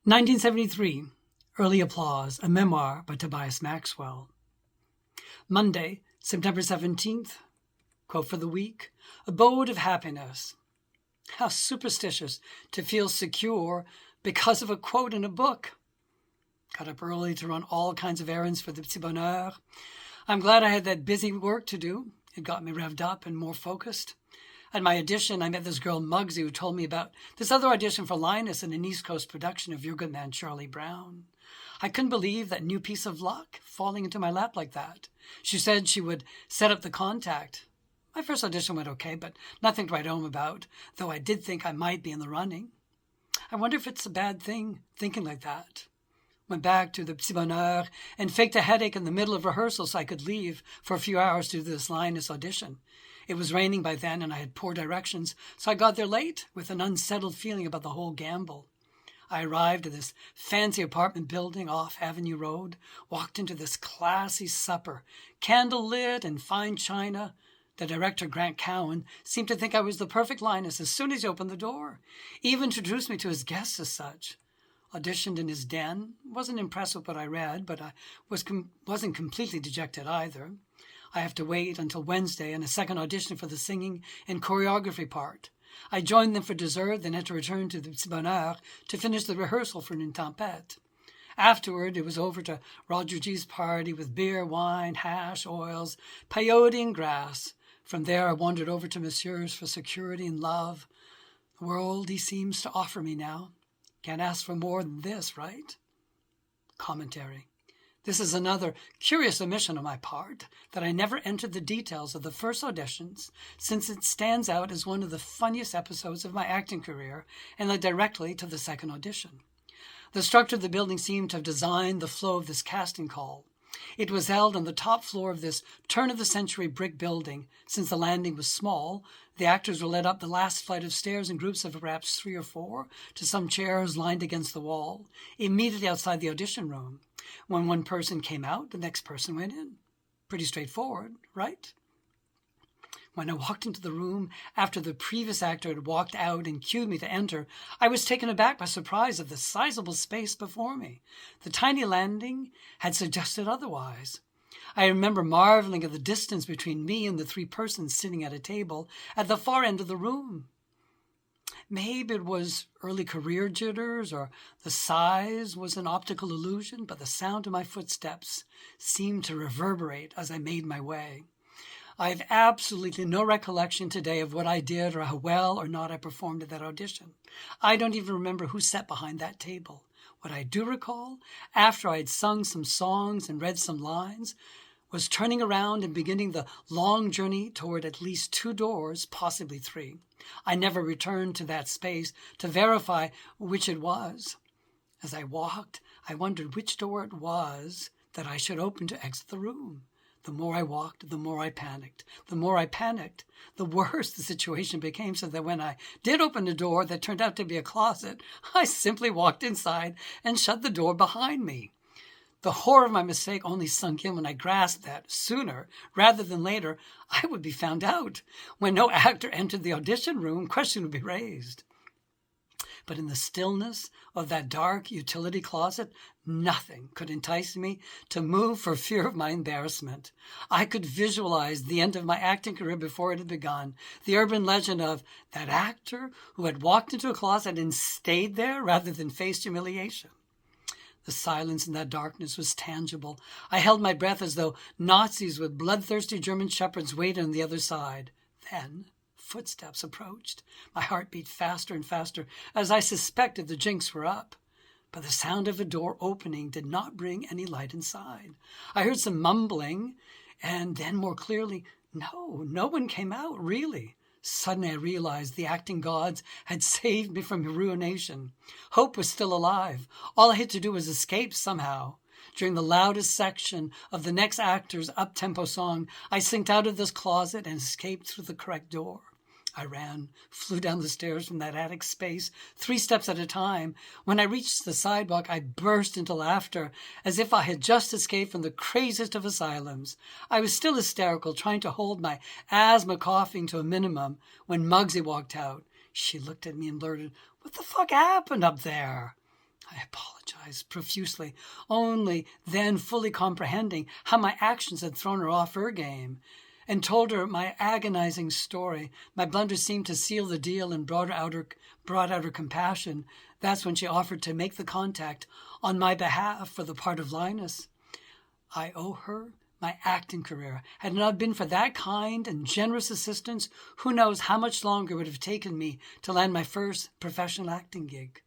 1973, Early Applause, a memoir by Tobias Maxwell. Monday, September 17th, quote for the week, abode of happiness. How superstitious to feel secure because of a quote in a book. Got up early to run all kinds of errands for the petit bonheur. I'm glad I had that busy work to do. It got me revved up and more focused. At my audition, I met this girl, Muggsy, who told me about this other audition for Linus in an East Coast production of Your Good Man, Charlie Brown. I couldn't believe that new piece of luck falling into my lap like that. She said she would set up the contact. My first audition went okay, but nothing to write home about, though I did think I might be in the running. I wonder if it's a bad thing, thinking like that. Went back to the petit bonheur and faked a headache in the middle of rehearsal so I could leave for a few hours to do this Linus audition. It was raining by then and I had poor directions, so I got there late with an unsettled feeling about the whole gamble. I arrived at this fancy apartment building off Avenue Road, walked into this classy supper, candle-lit and fine china. The director, Grant Cowan, seemed to think I was the perfect Linus as soon as he opened the door. He even introduced me to his guests as such. Auditioned in his den. Wasn't impressed with what I read, but I wasn't completely dejected either. I have to wait until Wednesday and a second audition for the singing and choreography part. I joined them for dessert, then had to return to the petit bonheur to finish the rehearsal for Une Tempête. Afterward, it was over to Roger G's party with beer, wine, hash, oils, peyote, and grass. From there, I wandered over to Monsieur's for security and love. The world he seems to offer me now. Can't ask for more than this, right? Commentary. This is another curious omission on my part, that I never entered the details of the first auditions, since it stands out as one of the funniest episodes of my acting career and led directly to the second audition. The structure of the building seemed to have designed the flow of this casting call. It was held on the top floor of this turn-of-the-century brick building. Since the landing was small, the actors were led up the last flight of stairs in groups of perhaps 3 or 4 to some chairs lined against the wall, immediately outside the audition room. When one person came out, the next person went in. Pretty straightforward, right? When I walked into the room after the previous actor had walked out and cued me to enter, I was taken aback by surprise of the sizable space before me. The tiny landing had suggested otherwise. I remember marveling at the distance between me and the 3 persons sitting at a table at the far end of the room. Maybe it was early career jitters or the size was an optical illusion, but the sound of my footsteps seemed to reverberate as I made my way. I have absolutely no recollection today of what I did or how well or not I performed at that audition. I don't even remember who sat behind that table. What I do recall, after I had sung some songs and read some lines, was turning around and beginning the long journey toward at least 2 doors, possibly 3. I never returned to that space to verify which it was. As I walked, I wondered which door it was that I should open to exit the room. The more I walked, the more I panicked. The more I panicked, the worse the situation became, so that when I did open the door that turned out to be a closet, I simply walked inside and shut the door behind me. The horror of my mistake only sunk in when I grasped that sooner rather than later I would be found out. When no actor entered the audition room, question would be raised. But in the stillness of that dark utility closet, nothing could entice me to move for fear of my embarrassment. I could visualize the end of my acting career before it had begun. The urban legend of that actor who had walked into a closet and stayed there rather than faced humiliation. The silence in that darkness was tangible. I held my breath as though Nazis with bloodthirsty German shepherds waited on the other side. Then footsteps approached. My heart beat faster and faster as I suspected the jinx were up. But the sound of a door opening did not bring any light inside. I heard some mumbling, and then more clearly, no one came out, really. Suddenly I realized the acting gods had saved me from ruination. Hope was still alive. All I had to do was escape somehow. During the loudest section of the next actor's up-tempo song, I slinked out of this closet and escaped through the correct door. I ran, flew down the stairs from that attic space, 3 steps at a time. When I reached the sidewalk, I burst into laughter, as if I had just escaped from the craziest of asylums. I was still hysterical, trying to hold my asthma coughing to a minimum, when Muggsy walked out. She looked at me and blurted, "What the fuck happened up there?" I apologized profusely, only then fully comprehending how my actions had thrown her off her game, and told her my agonizing story. My blunder seemed to seal the deal and brought out her compassion. That's when she offered to make the contact on my behalf for the part of Linus. I owe her my acting career. Had it not been for that kind and generous assistance, who knows how much longer it would have taken me to land my first professional acting gig.